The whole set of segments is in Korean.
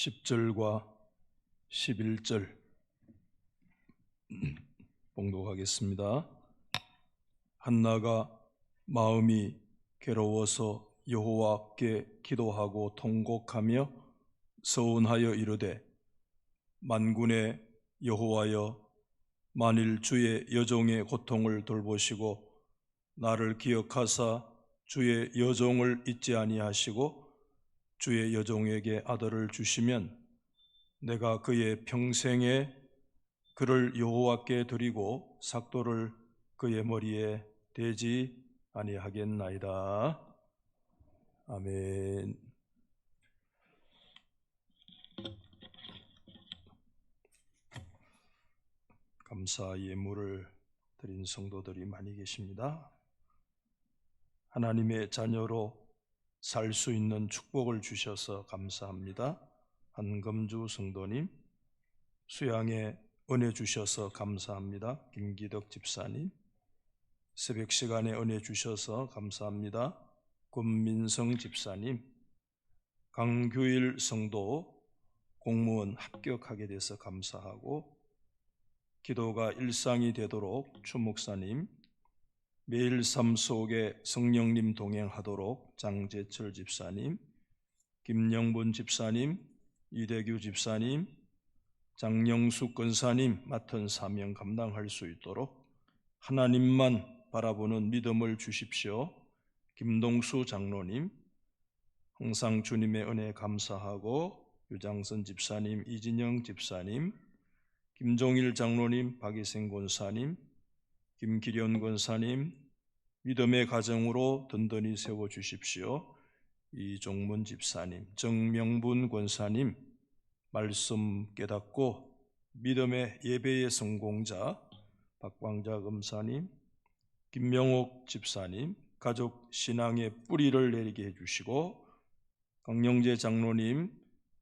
10절과 11절 봉독하겠습니다. 한나가 마음이 괴로워서 여호와께 기도하고 통곡하며 서운하여 이르되, 만군의 여호와여, 만일 주의 여종의 고통을 돌보시고 나를 기억하사 주의 여종을 잊지 아니하시고 주의 여종에게 아들을 주시면 내가 그의 평생에 그를 여호와께 드리고 삭도를 그의 머리에 대지 아니하겠나이다. 아멘. 감사 예물을 드린 성도들이 많이 계십니다. 하나님의 자녀로 살 수 있는 축복을 주셔서 감사합니다. 한금주 성도님, 수양에 은혜 주셔서 감사합니다. 김기덕 집사님, 새벽 시간에 은혜 주셔서 감사합니다. 권민성 집사님, 강규일 성도 공무원 합격하게 돼서 감사하고, 기도가 일상이 되도록 추 목사님, 매일 삶 속에 성령님 동행하도록 장재철 집사님, 김영분 집사님, 이대규 집사님, 장영숙 권사님 맡은 사명 감당할 수 있도록 하나님만 바라보는 믿음을 주십시오. 김동수 장로님, 항상 주님의 은혜에 감사하고, 유장선 집사님, 이진영 집사님, 김종일 장로님, 박희생 권사님, 김기련 권사님, 믿음의 가정으로 든든히 세워주십시오. 이종문 집사님, 정명분 권사님, 말씀 깨닫고 믿음의 예배의 성공자 박광자 검사님, 김명옥 집사님, 가족 신앙의 뿌리를 내리게 해주시고, 강영재 장로님,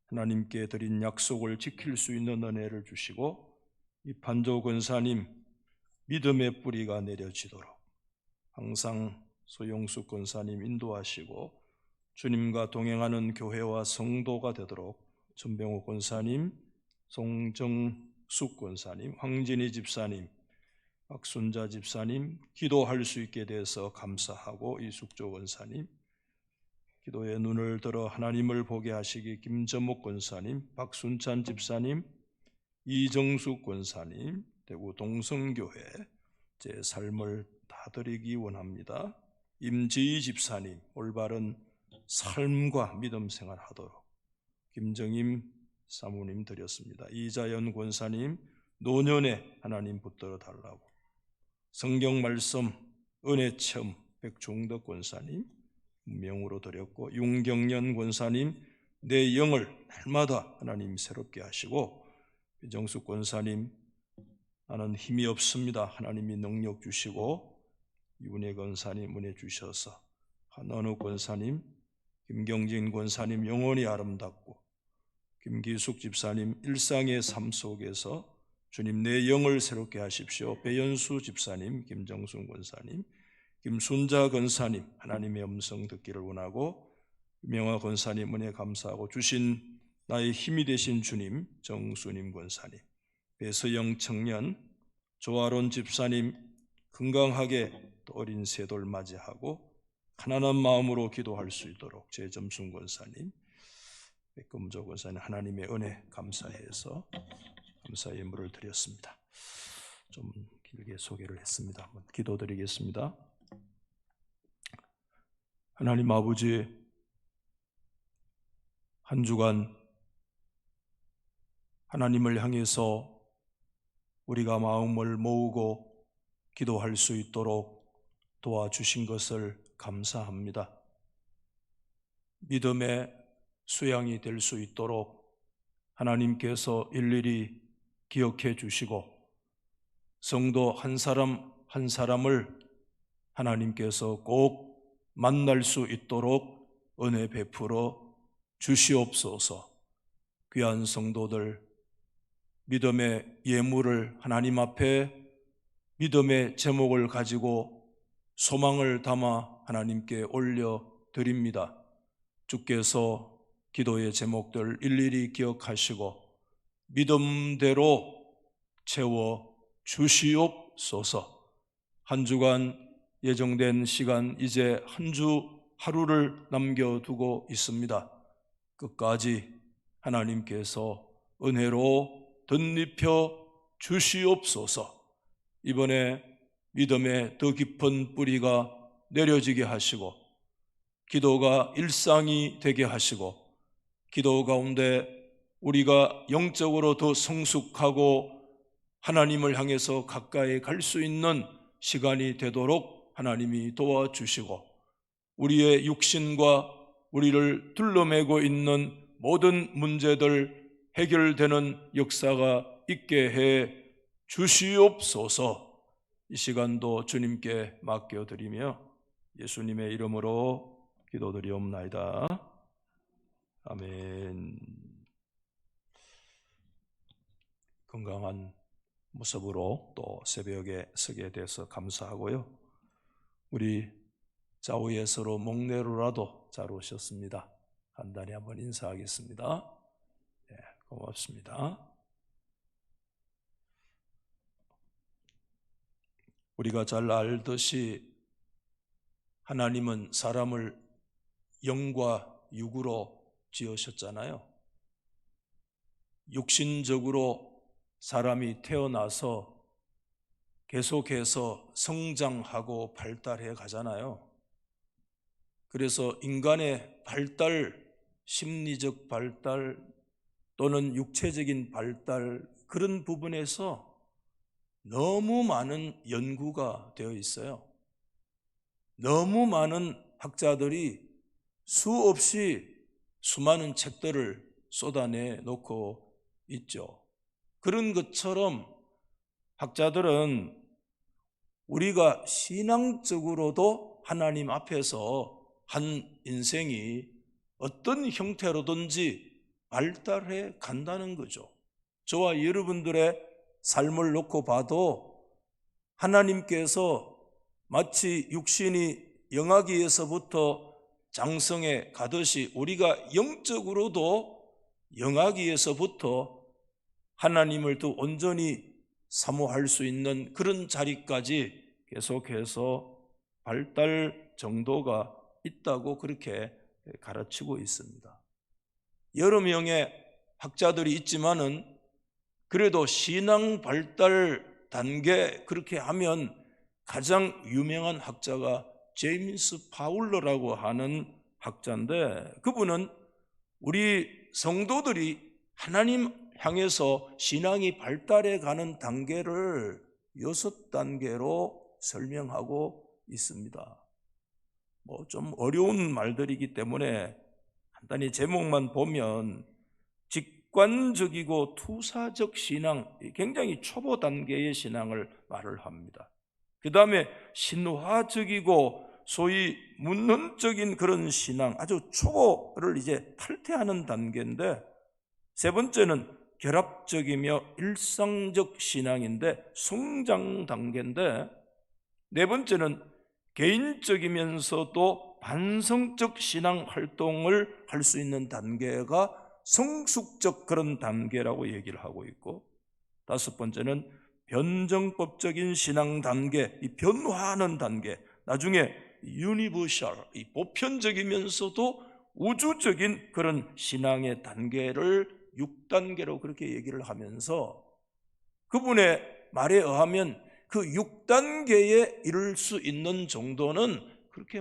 하나님께 드린 약속을 지킬 수 있는 은혜를 주시고, 이판조 권사님, 믿음의 뿌리가 내려지도록 항상 소영숙 권사님 인도하시고 주님과 동행하는 교회와 성도가 되도록 전병호 권사님, 송정숙 권사님, 황진희 집사님, 박순자 집사님 기도할 수 있게 돼서 감사하고, 이숙조 권사님, 기도의 눈을 들어 하나님을 보게 하시기 김전목 권사님, 박순찬 집사님, 이정숙 권사님, 대구 동성교회 제 삶을 다 드리기 원합니다. 임지희 집사님, 올바른 삶과 믿음 생활하도록 김정임 사모님 드렸습니다. 이자연 권사님, 노년에 하나님 붙들어 달라고 성경 말씀 은혜 체험 백종덕 권사님 명으로 드렸고, 윤경년 권사님, 내 영을 날마다 하나님 새롭게 하시고, 배정숙 권사님, 나는 힘이 없습니다. 하나님이 능력 주시고, 이은혜 권사님 은혜 주셔서, 한은우 권사님, 김경진 권사님 영혼이 아름답고, 김기숙 집사님 일상의 삶 속에서 주님 내 영을 새롭게 하십시오. 배연수 집사님, 김정순 권사님, 김순자 권사님 하나님의 음성 듣기를 원하고, 유명화 권사님 은혜 감사하고, 주신 나의 힘이 되신 주님 정수님 권사님, 배서영 청년, 조아론 집사님 건강하게 또 어린 세돌 맞이하고 가난한 마음으로 기도할 수 있도록 제점순 권사님, 백금조 권사님 하나님의 은혜 감사해서 감사 예물을 드렸습니다. 좀 길게 소개를 했습니다. 한번 기도드리겠습니다. 하나님 아버지, 한 주간 하나님을 향해서 우리가 마음을 모으고 기도할 수 있도록 도와주신 것을 감사합니다. 믿음의 수양이 될 수 있도록 하나님께서 일일이 기억해 주시고, 성도 한 사람 한 사람을 하나님께서 꼭 만날 수 있도록 은혜 베풀어 주시옵소서. 귀한 성도들 믿음의 예물을 하나님 앞에 믿음의 제목을 가지고 소망을 담아 하나님께 올려 드립니다. 주께서 기도의 제목들 일일이 기억하시고 믿음대로 채워 주시옵소서. 한 주간 예정된 시간 이제 한 주 하루를 남겨두고 있습니다. 끝까지 하나님께서 은혜로 덧입혀 주시옵소서. 이번에 믿음의 더 깊은 뿌리가 내려지게 하시고 기도가 일상이 되게 하시고 기도 가운데 우리가 영적으로 더 성숙하고 하나님을 향해서 가까이 갈 수 있는 시간이 되도록 하나님이 도와주시고 우리의 육신과 우리를 둘러매고 있는 모든 문제들 해결되는 역사가 있게 해 주시옵소서. 이 시간도 주님께 맡겨드리며 예수님의 이름으로 기도드리옵나이다. 아멘. 건강한 모습으로 또 새벽에 서게 돼서 감사하고요. 우리 좌우에서로 목례로라도 잘 오셨습니다. 간단히 한번 인사하겠습니다. 네, 고맙습니다. 우리가 잘 알듯이 하나님은 사람을 영과 육으로 지으셨잖아요. 육신적으로 사람이 태어나서 계속해서 성장하고 발달해 가잖아요. 그래서 인간의 발달, 심리적 발달 또는 육체적인 발달 그런 부분에서 너무 많은 연구가 되어 있어요. 너무 많은 학자들이 수없이 수많은 책들을 쏟아내 놓고 있죠. 그런 것처럼 학자들은 우리가 신앙적으로도 하나님 앞에서 한 인생이 어떤 형태로든지 발달해 간다는 거죠. 저와 여러분들의 삶을 놓고 봐도 하나님께서 마치 육신이 영아기에서부터 장성해 가듯이 우리가 영적으로도 영아기에서부터 하나님을 더 온전히 사모할 수 있는 그런 자리까지 계속해서 발달 정도가 있다고 그렇게 가르치고 있습니다. 여러 명의 학자들이 있지만은 그래도 신앙 발달 단계 그렇게 하면 가장 유명한 학자가 제임스 파울러라고 하는 학자인데 그분은 우리 성도들이 하나님 향해서 신앙이 발달해 가는 단계를 6단계로 설명하고 있습니다. 좀 어려운 말들이기 때문에 간단히 제목만 보면 직관적이고 투사적 신앙, 굉장히 초보 단계의 신앙을 말을 합니다. 그 다음에 신화적이고 소위 문론적인 그런 신앙, 아주 초보를 이제 탈퇴하는 단계인데 세 번째는 결합적이며 일상적 신앙인데 성장 단계인데 네 번째는 개인적이면서도 반성적 신앙 활동을 할 수 있는 단계가 성숙적 그런 단계라고 얘기를 하고 있고 다섯 번째는 변정법적인 신앙 단계, 이 변화하는 단계, 나중에 유니버셜, 이 보편적이면서도 우주적인 그런 신앙의 단계를 6단계로 그렇게 얘기를 하면서 그분의 말에 의하면 그 6단계에 이룰 수 있는 정도는 그렇게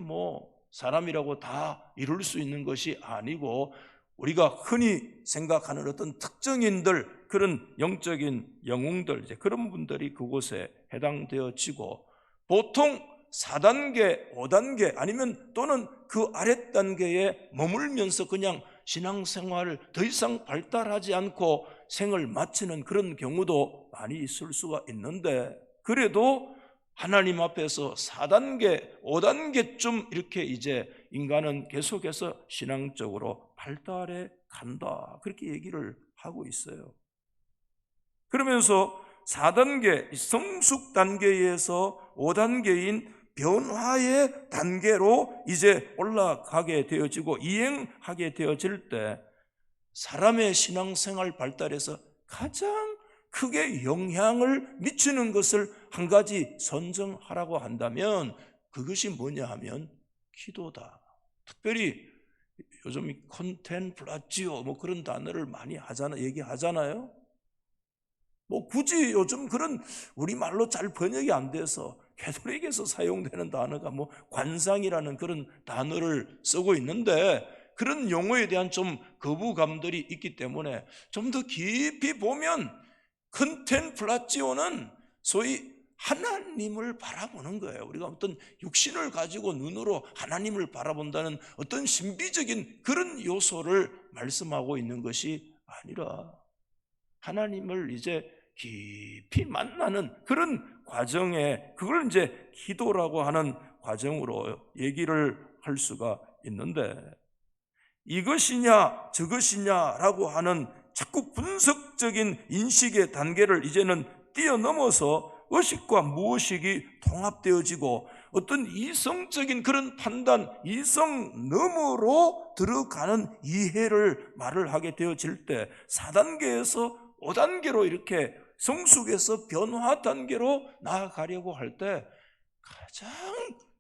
사람이라고 다 이룰 수 있는 것이 아니고 우리가 흔히 생각하는 어떤 특정인들, 그런 영적인 영웅들, 이제 그런 분들이 그곳에 해당되어지고 보통 4단계, 5단계 아니면 또는 그 아래 단계에 머물면서 그냥 신앙생활을 더 이상 발달하지 않고 생을 마치는 그런 경우도 많이 있을 수가 있는데 그래도 하나님 앞에서 4단계, 5단계쯤 이렇게 이제 인간은 계속해서 신앙적으로 발달해 간다. 그렇게 얘기를 하고 있어요. 그러면서 4단계, 성숙 단계에서 5단계인 변화의 단계로 이제 올라가게 되어지고 이행하게 되어질 때 사람의 신앙생활 발달에서 가장 크게 영향을 미치는 것을 한 가지 선정하라고 한다면 그것이 뭐냐 하면 기도다. 특별히 요즘 이 컨템플라지오 뭐 그런 단어를 많이 얘기하잖아요. 뭐 굳이 요즘 그런 우리말로 잘 번역이 안 돼서 캐톨릭에서 사용되는 단어가 뭐 관상이라는 그런 단어를 쓰고 있는데 그런 용어에 대한 좀 거부감들이 있기 때문에 좀 더 깊이 보면 컨템플라지오는 소위 하나님을 바라보는 거예요. 우리가 어떤 육신을 가지고 눈으로 하나님을 바라본다는 어떤 신비적인 그런 요소를 말씀하고 있는 것이 아니라 하나님을 이제 깊이 만나는 그런 과정에 그걸 이제 기도라고 하는 과정으로 얘기를 할 수가 있는데 이것이냐 저것이냐라고 하는 자꾸 분석적인 인식의 단계를 이제는 뛰어넘어서 의식과 무의식이 통합되어지고 어떤 이성적인 그런 판단, 이성 너머로 들어가는 이해를 말을 하게 되어질 때 4단계에서 5단계로 이렇게 성숙에서 변화 단계로 나아가려고 할 때 가장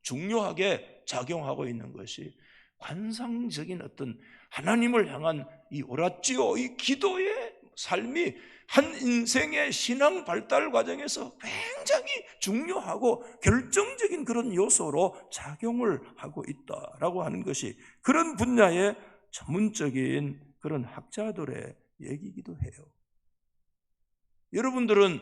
중요하게 작용하고 있는 것이 관상적인 어떤 하나님을 향한 이 오라찌오, 이 기도의 삶이 한 인생의 신앙 발달 과정에서 굉장히 중요하고 결정적인 그런 요소로 작용을 하고 있다라고 하는 것이 그런 분야의 전문적인 그런 학자들의 얘기이기도 해요. 여러분들은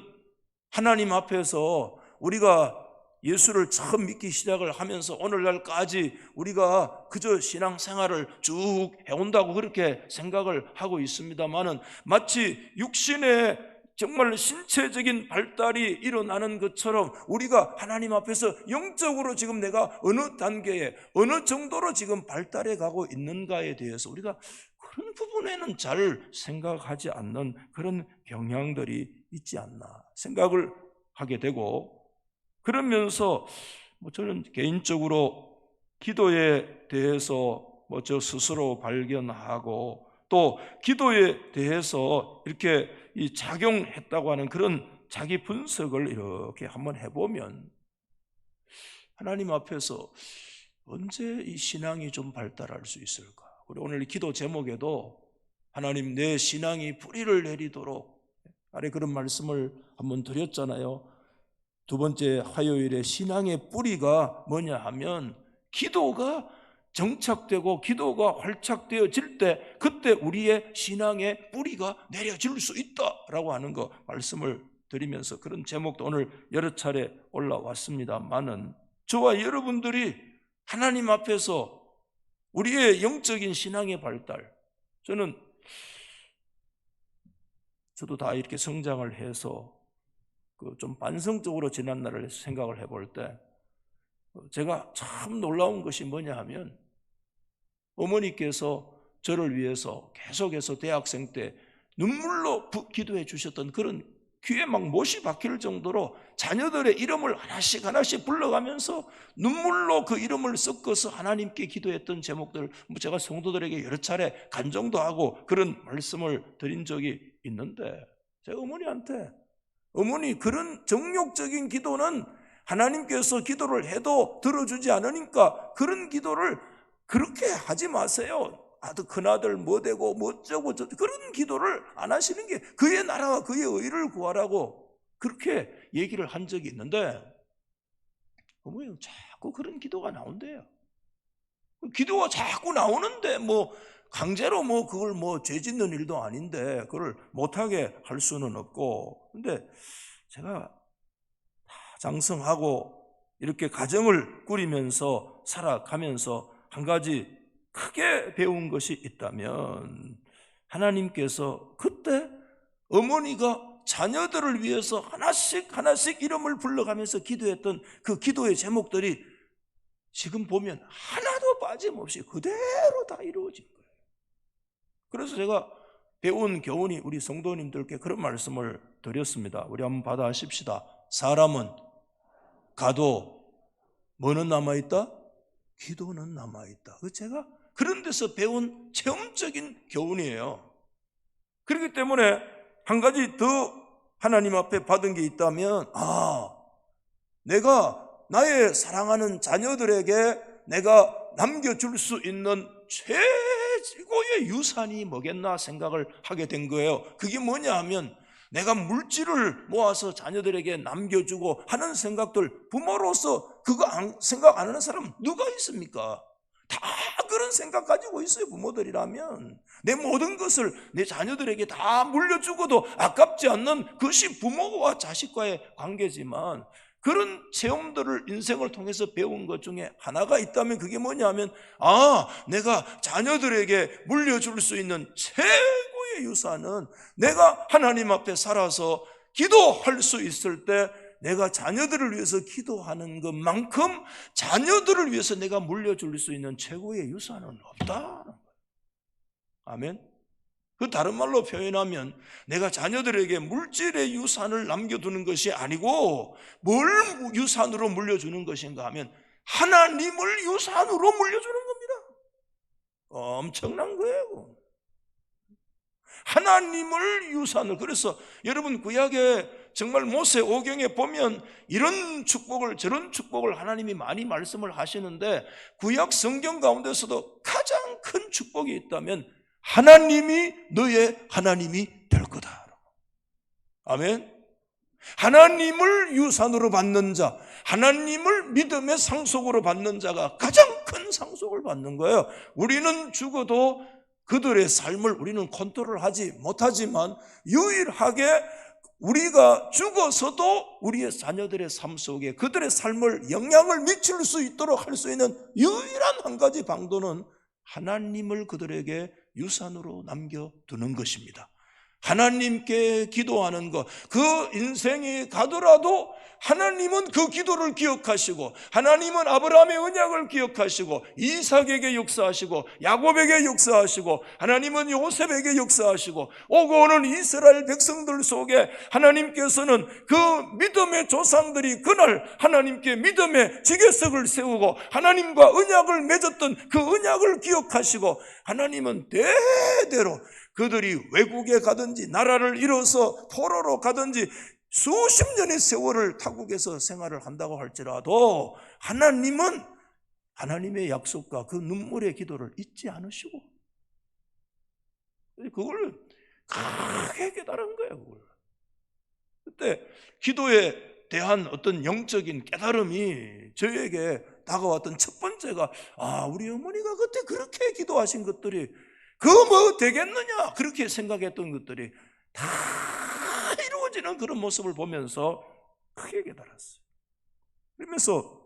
하나님 앞에서 우리가 예수를 처음 믿기 시작을 하면서 오늘날까지 우리가 그저 신앙생활을 쭉 해온다고 그렇게 생각을 하고 있습니다만은 마치 육신의 정말 신체적인 발달이 일어나는 것처럼 우리가 하나님 앞에서 영적으로 지금 내가 어느 단계에 어느 정도로 지금 발달해 가고 있는가에 대해서 우리가 그런 부분에는 잘 생각하지 않는 그런 경향들이 있지 않나 생각을 하게 되고 그러면서 저는 개인적으로 기도에 대해서 저 스스로 발견하고 또 기도에 대해서 이렇게 작용했다고 하는 그런 자기 분석을 이렇게 한번 해보면 하나님 앞에서 언제 이 신앙이 좀 발달할 수 있을까? 우리 오늘 기도 제목에도 하나님 내 신앙이 뿌리를 내리도록 아래 그런 말씀을 한번 드렸잖아요. 두 번째 화요일에 신앙의 뿌리가 뭐냐 하면 기도가 정착되고 기도가 활착되어질 때 그때 우리의 신앙의 뿌리가 내려질 수 있다라고 하는 거 말씀을 드리면서 그런 제목도 오늘 여러 차례 올라왔습니다만은 저와 여러분들이 하나님 앞에서 우리의 영적인 신앙의 발달 저도 다 이렇게 성장을 해서 좀 반성적으로 지난날을 생각을 해볼 때 제가 참 놀라운 것이 뭐냐 하면 어머니께서 저를 위해서 계속해서 대학생 때 눈물로 기도해 주셨던 그런 귀에 막 못이 박힐 정도로 자녀들의 이름을 하나씩 하나씩 불러가면서 눈물로 그 이름을 섞어서 하나님께 기도했던 제목들 제가 성도들에게 여러 차례 간증도 하고 그런 말씀을 드린 적이 있는데 제가 어머니 그런 정욕적인 기도는 하나님께서 기도를 해도 들어주지 않으니까 그런 기도를 그렇게 하지 마세요. 큰아들 뭐 되고 뭐 어쩌고 저쩌고 그런 기도를 안 하시는 게 그의 나라와 그의 의를 구하라고 그렇게 얘기를 한 적이 있는데 어머니는 자꾸 그런 기도가 나온대요. 기도가 자꾸 나오는데 강제로 그걸 죄 짓는 일도 아닌데 그걸 못하게 할 수는 없고 근데 제가 장성하고 이렇게 가정을 꾸리면서 살아가면서 한 가지 크게 배운 것이 있다면 하나님께서 그때 어머니가 자녀들을 위해서 하나씩 이름을 불러가면서 기도했던 그 기도의 제목들이 지금 보면 하나도 빠짐없이 그대로 다 이루어진 거예요. 그래서 제가 배운 교훈이 우리 성도님들께 그런 말씀을 드렸습니다. 우리 한번 받아하십시다. 사람은 가도 뭐는 남아있다? 기도는 남아있다. 제가 그런 데서 배운 체험적인 교훈이에요. 그렇기 때문에 한 가지 더 하나님 앞에 받은 게 있다면, 내가 나의 사랑하는 자녀들에게 내가 남겨줄 수 있는 최고의 유산이 뭐겠나 생각을 하게 된 거예요. 그게 뭐냐 하면, 내가 물질을 모아서 자녀들에게 남겨주고 하는 생각들, 부모로서 그거 생각 안 하는 사람 누가 있습니까? 다 그런 생각 가지고 있어요. 부모들이라면 내 모든 것을 내 자녀들에게 다 물려주고도 아깝지 않는 그것이 부모와 자식과의 관계지만, 그런 체험들을 인생을 통해서 배운 것 중에 하나가 있다면 그게 뭐냐면, 내가 자녀들에게 물려줄 수 있는 최고의 유산은 내가 하나님 앞에 살아서 기도할 수 있을 때 내가 자녀들을 위해서 기도하는 것만큼 자녀들을 위해서 내가 물려줄 수 있는 최고의 유산은 없다. 아멘. 그 다른 말로 표현하면, 내가 자녀들에게 물질의 유산을 남겨두는 것이 아니고 뭘 유산으로 물려주는 것인가 하면 하나님을 유산으로 물려주는 겁니다. 엄청난 거예요. 하나님을 유산을. 그래서 여러분, 구약에 정말 모세오경에 보면 이런 축복을 저런 축복을 하나님이 많이 말씀을 하시는데, 구약 성경 가운데서도 가장 큰 축복이 있다면 하나님이 너의 하나님이 될 거다. 아멘. 하나님을 유산으로 받는 자, 하나님을 믿음의 상속으로 받는 자가 가장 큰 상속을 받는 거예요. 우리는 죽어도 그들의 삶을 우리는 컨트롤하지 못하지만, 유일하게 우리가 죽어서도 우리의 자녀들의 삶 속에 그들의 삶을 영향을 미칠 수 있도록 할 수 있는 유일한 한 가지 방도는 하나님을 그들에게 유산으로 남겨두는 것입니다. 하나님께 기도하는 것, 그 인생이 가더라도 하나님은 그 기도를 기억하시고, 하나님은 아브라함의 언약을 기억하시고, 이삭에게 역사하시고, 야곱에게 역사하시고, 하나님은 요셉에게 역사하시고, 오고 오는 이스라엘 백성들 속에 하나님께서는 그 믿음의 조상들이 그날 하나님께 믿음의 지계석을 세우고 하나님과 언약을 맺었던 그 언약을 기억하시고, 하나님은 대대로 그들이 외국에 가든지 나라를 잃어서 포로로 가든지 수십 년의 세월을 타국에서 생활을 한다고 할지라도 하나님은 하나님의 약속과 그 눈물의 기도를 잊지 않으시고, 그걸 크게 깨달은 거예요. 그걸. 그때 기도에 대한 어떤 영적인 깨달음이 저에게 다가왔던 첫 번째가, 우리 어머니가 그때 그렇게 기도하신 것들이 그거 뭐 되겠느냐, 그렇게 생각했던 것들이 다 이루어지는 그런 모습을 보면서 크게 깨달았어요. 그러면서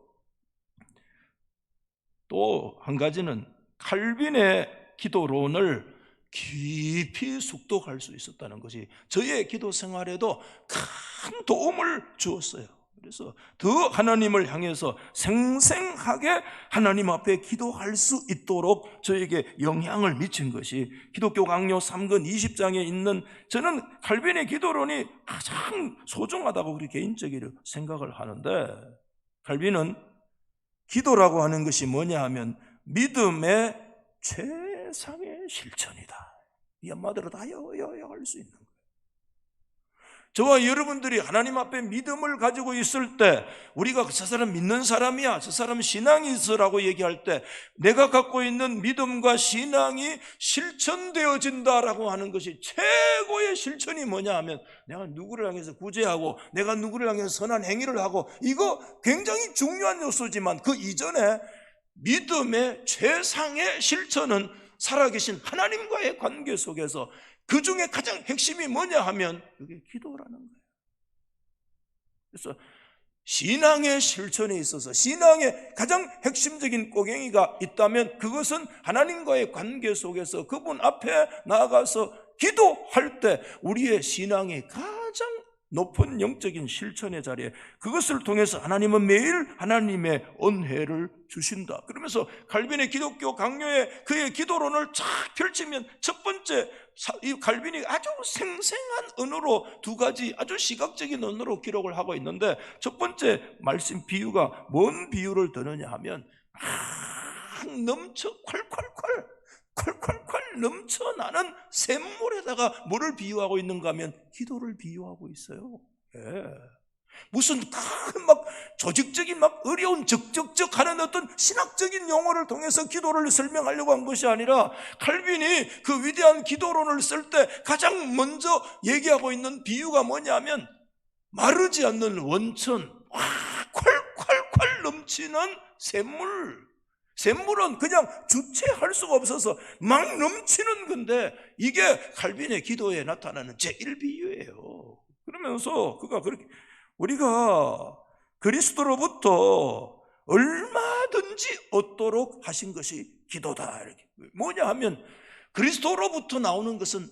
또 한 가지는 칼빈의 기도론을 깊이 숙독할 수 있었다는 것이 저의 기도 생활에도 큰 도움을 주었어요. 그래서 더 하나님을 향해서 생생하게 하나님 앞에 기도할 수 있도록 저에게 영향을 미친 것이 기독교 강요 3권 20장에 있는, 저는 칼빈의 기도론이 가장 소중하다고 그렇게 개인적으로 생각을 하는데, 칼빈은 기도라고 하는 것이 뭐냐 하면 믿음의 최상의 실천이다. 이 한마디로 다 요약할 수 있는 거예요. 저와 여러분들이 하나님 앞에 믿음을 가지고 있을 때, 우리가 저 사람 믿는 사람이야, 저 사람 신앙이 있어라고 얘기할 때, 내가 갖고 있는 믿음과 신앙이 실천되어진다라고 하는 것이 최고의 실천이 뭐냐 하면, 내가 누구를 향해서 구제하고 내가 누구를 향해서 선한 행위를 하고, 이거 굉장히 중요한 요소지만 그 이전에 믿음의 최상의 실천은 살아계신 하나님과의 관계 속에서 그 중에 가장 핵심이 뭐냐 하면 이게 기도라는 거예요. 그래서 신앙의 실천에 있어서 신앙의 가장 핵심적인 꼬갱이가 있다면 그것은 하나님과의 관계 속에서 그분 앞에 나아가서 기도할 때 우리의 신앙이 가장 높은 영적인 실천의 자리에, 그것을 통해서 하나님은 매일 하나님의 은혜를 주신다. 그러면서 칼빈의 기독교 강요에 그의 기도론을 쫙 펼치면 첫 번째 이 갈빈이 아주 생생한 언어로 두 가지 아주 시각적인 언어로 기록을 하고 있는데, 첫 번째 말씀 비유가 뭔 비유를 드느냐 하면 넘쳐 콸콸콸 넘쳐나는 샘물에다가 뭐를 비유하고 있는가 하면 기도를 비유하고 있어요. 예. 무슨 막 조직적인 막 어려운 적적적 하는 어떤 신학적인 용어를 통해서 기도를 설명하려고 한 것이 아니라, 칼빈이 그 위대한 기도론을 쓸 때 가장 먼저 얘기하고 있는 비유가 뭐냐면 마르지 않는 원천, 콸콸콸 넘치는 샘물. 샘물은 그냥 주체할 수가 없어서 막 넘치는 건데, 이게 칼빈의 기도에 나타나는 제1비유예요. 그러면서 그가 그렇게 우리가 그리스도로부터 얼마든지 얻도록 하신 것이 기도다. 이렇게. 뭐냐 하면 그리스도로부터 나오는 것은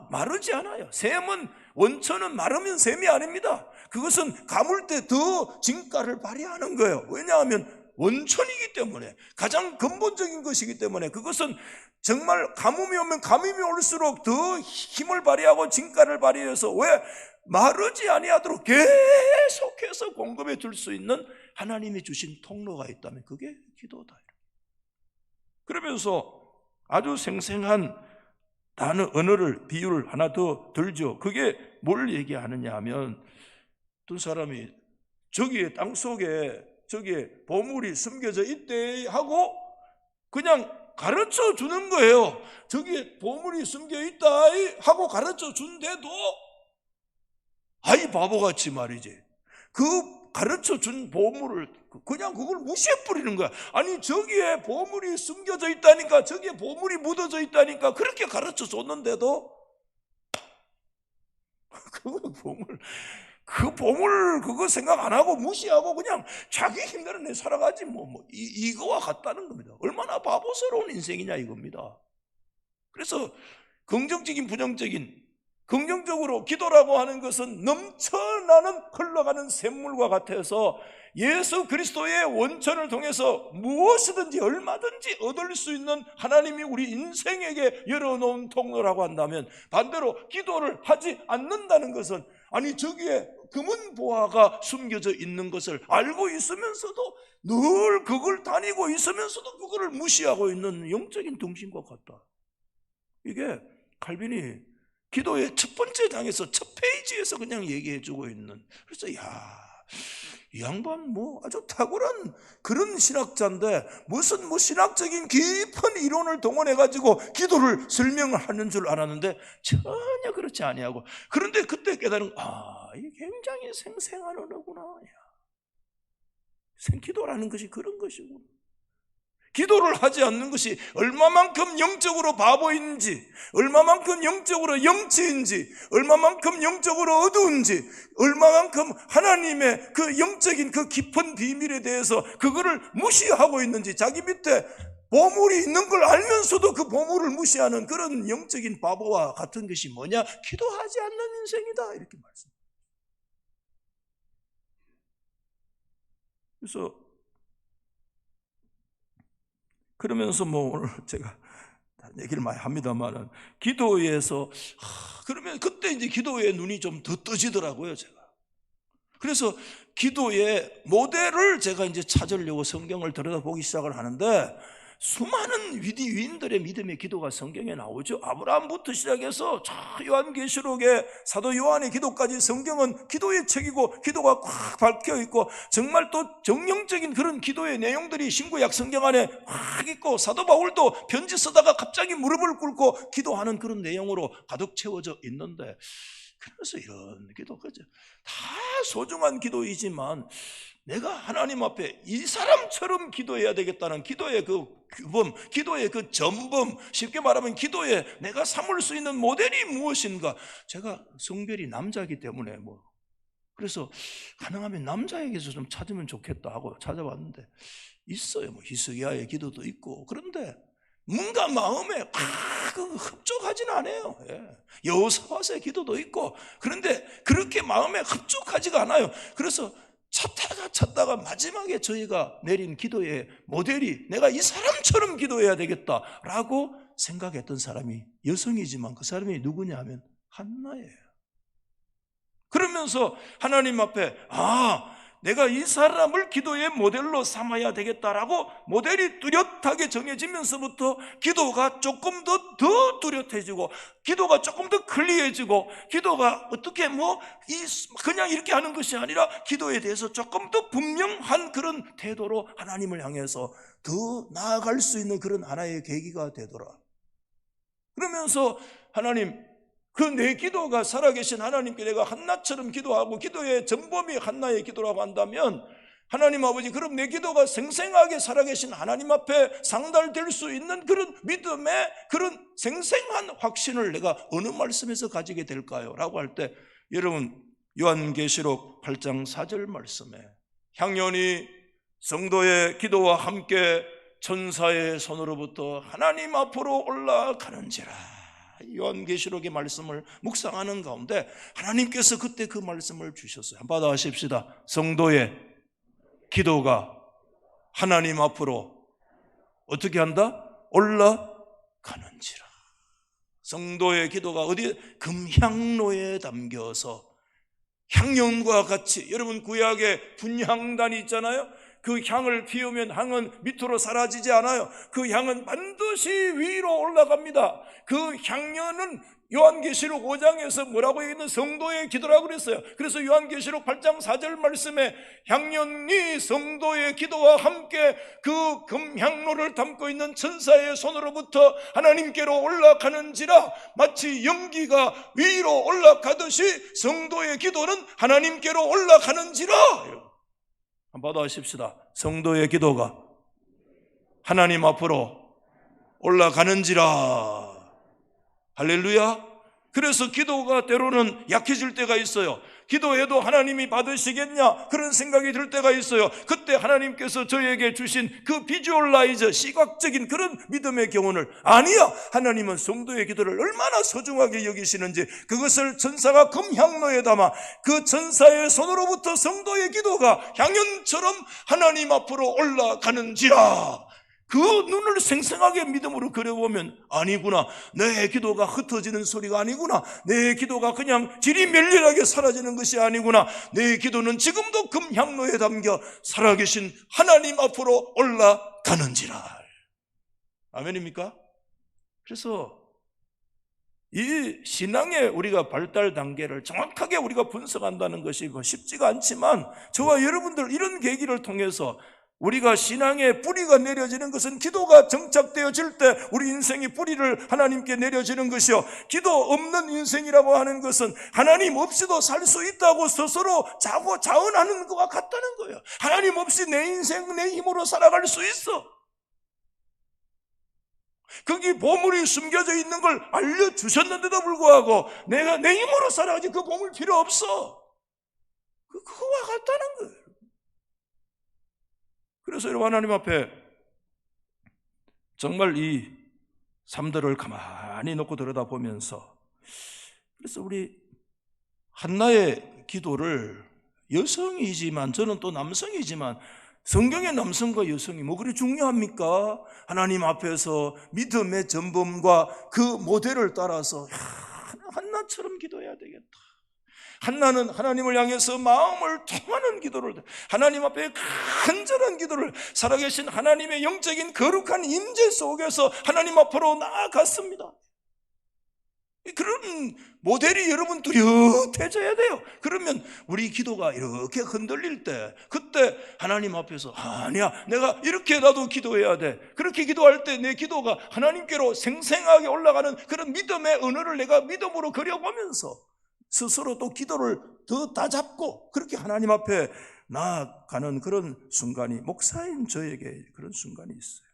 마르지 않아요. 샘은, 원천은 마르면 샘이 아닙니다. 그것은 가물 때 더 진가를 발휘하는 거예요. 왜냐하면 원천이기 때문에, 가장 근본적인 것이기 때문에, 그것은 정말 가뭄이 오면 가뭄이 올수록 더 힘을 발휘하고 진가를 발휘해서, 왜? 마르지 아니하도록 계속해서 공급해 줄 수 있는 하나님이 주신 통로가 있다면 그게 기도다. 그러면서 아주 생생한 단어, 언어를, 비유를 하나 더 들죠. 그게 뭘 얘기하느냐 하면, 어떤 사람이 저기에 땅속에 저기에 보물이 숨겨져 있대 하고 그냥 가르쳐 주는 거예요. 저기에 보물이 숨겨 있다 하고 가르쳐 준데도, 아이 바보같이 말이지, 그 가르쳐 준 보물을 그냥 그걸 무시해 버리는 거야. 아니 저기에 보물이 숨겨져 있다니까, 저기에 보물이 묻어져 있다니까 그렇게 가르쳐 줬는데도 그 보물 그거 생각 안 하고 무시하고 그냥 자기 힘대로 내 살아가지 이거와 같다는 겁니다. 얼마나 바보스러운 인생이냐 이겁니다. 그래서 긍정적인 부정적인, 긍정적으로 기도라고 하는 것은 넘쳐나는 흘러가는 샘물과 같아서 예수 그리스도의 원천을 통해서 무엇이든지 얼마든지 얻을 수 있는 하나님이 우리 인생에게 열어놓은 통로라고 한다면, 반대로 기도를 하지 않는다는 것은, 아니 저기에 금은 보화가 숨겨져 있는 것을 알고 있으면서도, 늘 그걸 다니고 있으면서도 그거를 무시하고 있는 영적인 등신과 같다. 이게 칼빈이 기도의 첫 번째 장에서 첫 페이지에서 그냥 얘기해 주고 있는, 그래서 이 양반 아주 탁월한 그런 신학자인데 무슨 신학적인 깊은 이론을 동원해 가지고 기도를 설명을 하는 줄 알았는데 전혀 그렇지 아니하고, 그런데 그때 깨달은, 이게 굉장히 생생한 언어구나. 기도라는 것이 그런 것이구나. 기도를 하지 않는 것이 얼마만큼 영적으로 바보인지, 얼마만큼 영적으로 영치인지, 얼마만큼 영적으로 어두운지, 얼마만큼 하나님의 그 영적인 그 깊은 비밀에 대해서 그거를 무시하고 있는지, 자기 밑에 보물이 있는 걸 알면서도 그 보물을 무시하는 그런 영적인 바보와 같은 것이 뭐냐? 기도하지 않는 인생이다, 이렇게 말씀합니다. 그래서 그러면서 오늘 제가 얘기를 많이 합니다만은, 기도에서 그러면 그때 이제 기도의 눈이 좀 더 떠지더라고요, 제가. 그래서 기도의 모델을 제가 이제 찾으려고 성경을 들여다보기 시작을 하는데, 수많은 위인들의 믿음의 기도가 성경에 나오죠. 아브라함부터 시작해서 요한계시록의 사도 요한의 기도까지 성경은 기도의 책이고 기도가 꽉 박혀 있고, 정말 또 정령적인 그런 기도의 내용들이 신구약 성경 안에 꽉 있고, 사도 바울도 편지 쓰다가 갑자기 무릎을 꿇고 기도하는 그런 내용으로 가득 채워져 있는데, 그래서 이런 기도, 그죠? 다 소중한 기도이지만 내가 하나님 앞에 이 사람처럼 기도해야 되겠다는 기도의 그 규범, 기도의 그 전범, 쉽게 말하면 기도에 내가 삼을 수 있는 모델이 무엇인가. 제가 성별이 남자이기 때문에 그래서 가능하면 남자에게서 좀 찾으면 좋겠다 하고 찾아봤는데 있어요. 히스기야의 기도도 있고. 그런데 뭔가 마음에 흡족하지는 않아요. 여호사밧의 기도도 있고. 그런데 그렇게 마음에 흡족하지가 않아요. 그래서 찾다가 마지막에 저희가 내린 기도의 모델이 내가 이 사람처럼 기도해야 되겠다라고 생각했던 사람이 여성이지만 그 사람이 누구냐 하면 한나예요. 그러면서 하나님 앞에 내가 이 사람을 기도의 모델로 삼아야 되겠다라고 모델이 뚜렷하게 정해지면서부터 기도가 조금 더 뚜렷해지고, 기도가 조금 더 클리어해지고, 기도가 어떻게 그냥 이렇게 하는 것이 아니라 기도에 대해서 조금 더 분명한 그런 태도로 하나님을 향해서 더 나아갈 수 있는 그런 하나의 계기가 되더라. 그러면서 하나님, 그 내 기도가 살아계신 하나님께 내가 한나처럼 기도하고 기도의 전범이 한나의 기도라고 한다면, 하나님 아버지, 그럼 내 기도가 생생하게 살아계신 하나님 앞에 상달될 수 있는 그런 믿음의 그런 생생한 확신을 내가 어느 말씀에서 가지게 될까요? 라고 할 때, 여러분, 요한계시록 8장 4절 말씀에 향연이 성도의 기도와 함께 천사의 손으로부터 하나님 앞으로 올라가는지라. 요한계시록의 말씀을 묵상하는 가운데 하나님께서 그때 그 말씀을 주셨어요. 한번 받아하십시다. 성도의 기도가 하나님 앞으로 어떻게 한다? 올라가는지라. 성도의 기도가 어디에? 금향로에 담겨서 향연과 같이, 여러분 구약에 분향단이 있잖아요. 그 향을 피우면 향은 밑으로 사라지지 않아요. 그 향은 반드시 위로 올라갑니다. 그 향연은 요한계시록 5장에서 뭐라고 얘기했는? 성도의 기도라고 그랬어요. 그래서 요한계시록 8장 4절 말씀에 향연이 성도의 기도와 함께 그 금향로를 담고 있는 천사의 손으로부터 하나님께로 올라가는지라. 마치 연기가 위로 올라가듯이 성도의 기도는 하나님께로 올라가는지라. 한번 받아십시다. 성도의 기도가 하나님 앞으로 올라가는지라. 할렐루야. 그래서 기도가 때로는 약해질 때가 있어요. 기도해도 하나님이 받으시겠냐 그런 생각이 들 때가 있어요. 그때 하나님께서 저에게 주신 그 비주얼라이저, 시각적인 그런 믿음의 교훈을, 아니야, 하나님은 성도의 기도를 얼마나 소중하게 여기시는지, 그것을 천사가 금향로에 담아 그 천사의 손으로부터 성도의 기도가 향연처럼 하나님 앞으로 올라가는지라. 그 눈을 생생하게 믿음으로 그려보면, 아니구나, 내 기도가 흩어지는 소리가 아니구나, 내 기도가 그냥 지리멸렬하게 사라지는 것이 아니구나, 내 기도는 지금도 금향로에 담겨 살아계신 하나님 앞으로 올라가는지라. 아멘입니까? 그래서 이 신앙의 우리가 발달 단계를 정확하게 우리가 분석한다는 것이 쉽지가 않지만, 저와 여러분들 이런 계기를 통해서 우리가 신앙의 뿌리가 내려지는 것은 기도가 정착되어질 때 우리 인생의 뿌리를 하나님께 내려지는 것이요, 기도 없는 인생이라고 하는 것은 하나님 없이도 살 수 있다고 스스로 자언하는 것과 같다는 거예요. 하나님 없이 내 인생 내 힘으로 살아갈 수 있어. 거기 보물이 숨겨져 있는 걸 알려주셨는데도 불구하고 내가 내 힘으로 살아가지 그 보물 필요 없어. 그거와 같다는 거예요. 그래서 여러분, 하나님 앞에 정말 이 삶들을 가만히 놓고 들여다보면서, 그래서 우리 한나의 기도를, 여성이지만 저는 또 남성이지만, 성경의 남성과 여성이 뭐 그리 중요합니까? 하나님 앞에서 믿음의 전범과 그 모델을 따라서 한나처럼 기도해야 되겠다. 한나는 하나님을 향해서 마음을 통하는 기도를, 하나님 앞에 간절한 기도를, 살아계신 하나님의 영적인 거룩한 임재 속에서 하나님 앞으로 나아갔습니다. 그런 모델이 여러분 뚜렷해져야 돼요. 그러면 우리 기도가 이렇게 흔들릴 때, 그때 하나님 앞에서 아니야, 내가 이렇게 나도 기도해야 돼. 그렇게 기도할 때 내 기도가 하나님께로 생생하게 올라가는 그런 믿음의 언어를 내가 믿음으로 그려보면서 스스로 또 기도를 더 다잡고 그렇게 하나님 앞에 나아가는 그런 순간이, 목사인 저에게 그런 순간이 있어요.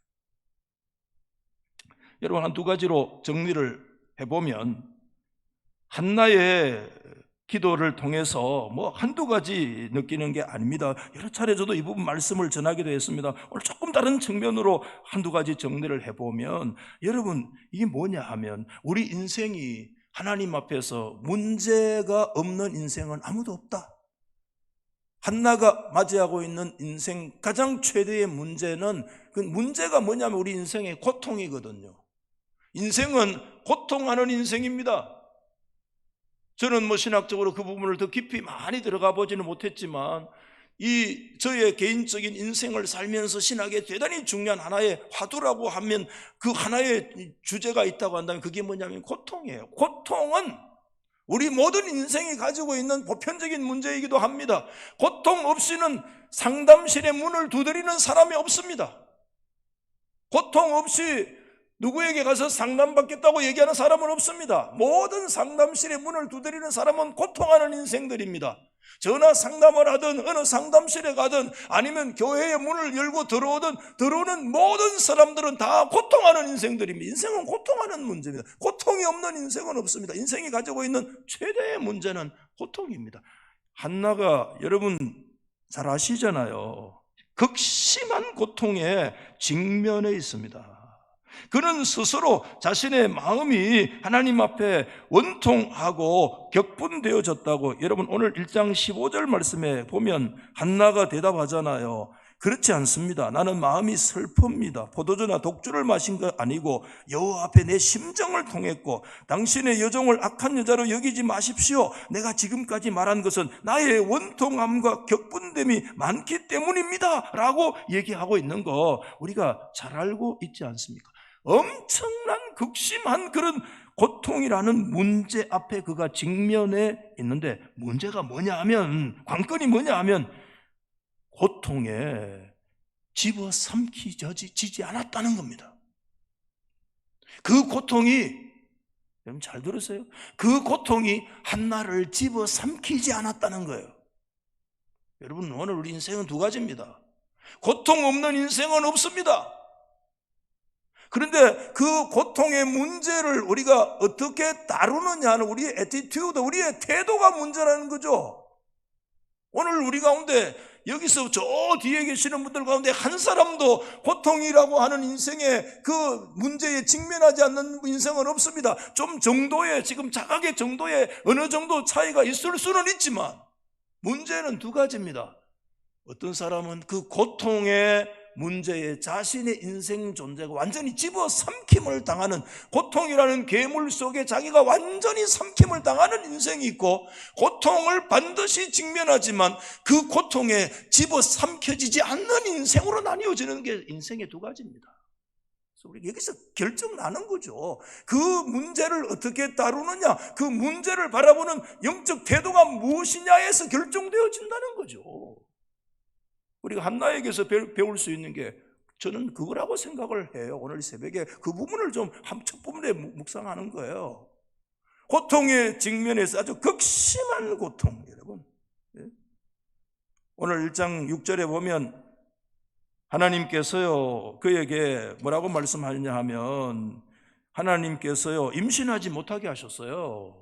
여러분, 한 두 가지로 정리를 해보면, 한나의 기도를 통해서 뭐 한두 가지 느끼는 게 아닙니다. 여러 차례 저도 이 부분 말씀을 전하기도 했습니다. 오늘 조금 다른 측면으로 한두 가지 정리를 해보면, 여러분, 이게 뭐냐 하면, 우리 인생이 하나님 앞에서 문제가 없는 인생은 아무도 없다. 한나가 맞이하고 있는 인생 가장 최대의 문제는, 그 문제가 뭐냐면 우리 인생의 고통이거든요. 인생은 고통하는 인생입니다. 저는 신학적으로 그 부분을 더 깊이 많이 들어가 보지는 못했지만 저의 개인적인 인생을 살면서 신학에 대단히 중요한 하나의 화두라고 하면 그 하나의 주제가 있다고 한다면 그게 뭐냐면 고통이에요. 고통은 우리 모든 인생이 가지고 있는 보편적인 문제이기도 합니다. 고통 없이는 상담실의 문을 두드리는 사람이 없습니다. 고통 없이 누구에게 가서 상담받겠다고 얘기하는 사람은 없습니다. 모든 상담실의 문을 두드리는 사람은 고통하는 인생들입니다. 전화 상담을 하든 어느 상담실에 가든 아니면 교회의 문을 열고 들어오는 모든 사람들은 다 고통하는 인생들입니다. 인생은 고통하는 문제입니다. 고통이 없는 인생은 없습니다. 인생이 가지고 있는 최대의 문제는 고통입니다. 한나가 여러분 잘 아시잖아요. 극심한 고통에 직면해 있습니다. 그는 스스로 자신의 마음이 하나님 앞에 원통하고 격분되어졌다고 여러분 오늘 1장 15절 말씀에 보면 한나가 대답하잖아요. 그렇지 않습니다. 나는 마음이 슬픕니다. 포도주나 독주를 마신 것 아니고 여호와 앞에 내 심정을 통했고 당신의 여종을 악한 여자로 여기지 마십시오. 내가 지금까지 말한 것은 나의 원통함과 격분됨이 많기 때문입니다 라고 얘기하고 있는 거 우리가 잘 알고 있지 않습니까? 엄청난 극심한 그런 고통이라는 문제 앞에 그가 직면해 있는데 문제가 뭐냐 하면 관건이 뭐냐 하면 고통에 집어삼키지지 않았다는 겁니다. 그 고통이 여러분 잘 들으세요. 그 고통이 한나를 집어삼키지 않았다는 거예요. 여러분 오늘 우리 인생은 두 가지입니다. 고통 없는 인생은 없습니다. 그런데 그 고통의 문제를 우리가 어떻게 다루느냐는 우리의 애티튜드, 우리의 태도가 문제라는 거죠. 오늘 우리 가운데 여기서 저 뒤에 계시는 분들 가운데 한 사람도 고통이라고 하는 인생의 그 문제에 직면하지 않는 인생은 없습니다. 좀 정도의 지금 자각의 정도의 어느 정도 차이가 있을 수는 있지만 문제는 두 가지입니다. 어떤 사람은 그 고통의 문제에 자신의 인생 존재가 완전히 집어삼킴을 당하는 고통이라는 괴물 속에 자기가 완전히 삼킴을 당하는 인생이 있고 고통을 반드시 직면하지만 그 고통에 집어삼켜지지 않는 인생으로 나뉘어지는 게 인생의 두 가지입니다. 그래서 우리 여기서 결정 나는 거죠. 그 문제를 어떻게 다루느냐, 그 문제를 바라보는 영적 태도가 무엇이냐에서 결정되어진다는 거죠. 우리가 한나에게서 배울 수 있는 게 저는 그거라고 생각을 해요. 오늘 새벽에 그 부분을 좀 첫 부분에 묵상하는 거예요. 고통의 직면에서 아주 극심한 고통, 여러분. 오늘 1장 6절에 보면 하나님께서요 그에게 뭐라고 말씀하느냐 하면 하나님께서요 임신하지 못하게 하셨어요.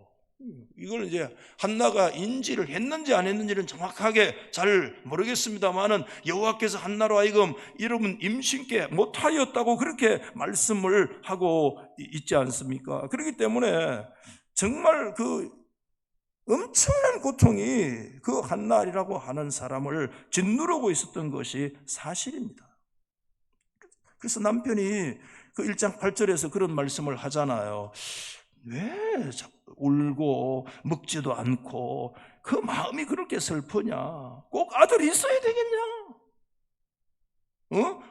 이걸 이제 한나가 인지를 했는지 안 했는지는 정확하게 잘 모르겠습니다만은 여호와께서 한나로 하여금 여러분 임신케 못하였다고 그렇게 말씀을 하고 있지 않습니까? 그렇기 때문에 정말 그 엄청난 고통이 그 한나이라고 하는 사람을 짓누르고 있었던 것이 사실입니다. 그래서 남편이 그 1장 8절에서 그런 말씀을 하잖아요. 왜 울고 먹지도 않고 그 마음이 그렇게 슬프냐? 꼭 아들이 있어야 되겠냐?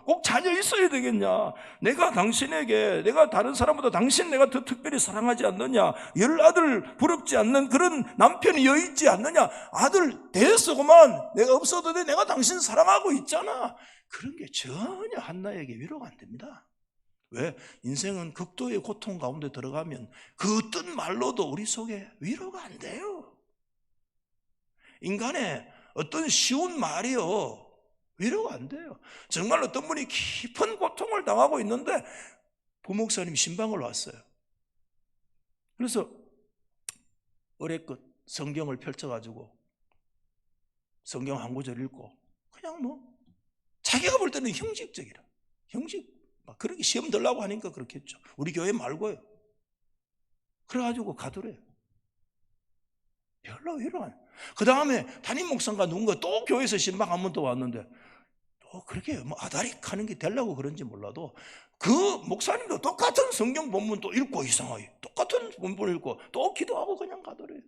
꼭 자녀 있어야 되겠냐? 내가 당신에게 내가 다른 사람보다 당신 내가 더 특별히 사랑하지 않느냐? 열 아들 부럽지 않는 그런 남편이 여 있지 않느냐? 아들 됐어구만 내가 없어도 돼 내가 당신 사랑하고 있잖아. 그런 게 전혀 한나에게 위로가 안 됩니다. 왜? 인생은 극도의 고통 가운데 들어가면 그 어떤 말로도 우리 속에 위로가 안 돼요. 인간의 어떤 쉬운 말이요 위로가 안 돼요. 정말 어떤 분이 깊은 고통을 당하고 있는데 부목사님이 신방을 왔어요. 그래서 어레껏 성경을 펼쳐가지고 성경 한 구절 읽고 그냥 자기가 볼 때는 형식적이라 형식 그렇게 시험 들라고 하니까 그렇겠죠. 우리 교회 말고요. 그래가지고 가더래요. 별로 위로 안. 그 다음에 담임 목사가 누군가 또 교회에서 신방 한 번 더 왔는데 그렇게 뭐 아다릭하는 게 되려고 그런지 몰라도 그 목사님도 똑같은 성경 본문 또 읽고 이상하게 똑같은 본문을 읽고 또 기도하고 그냥 가더래요.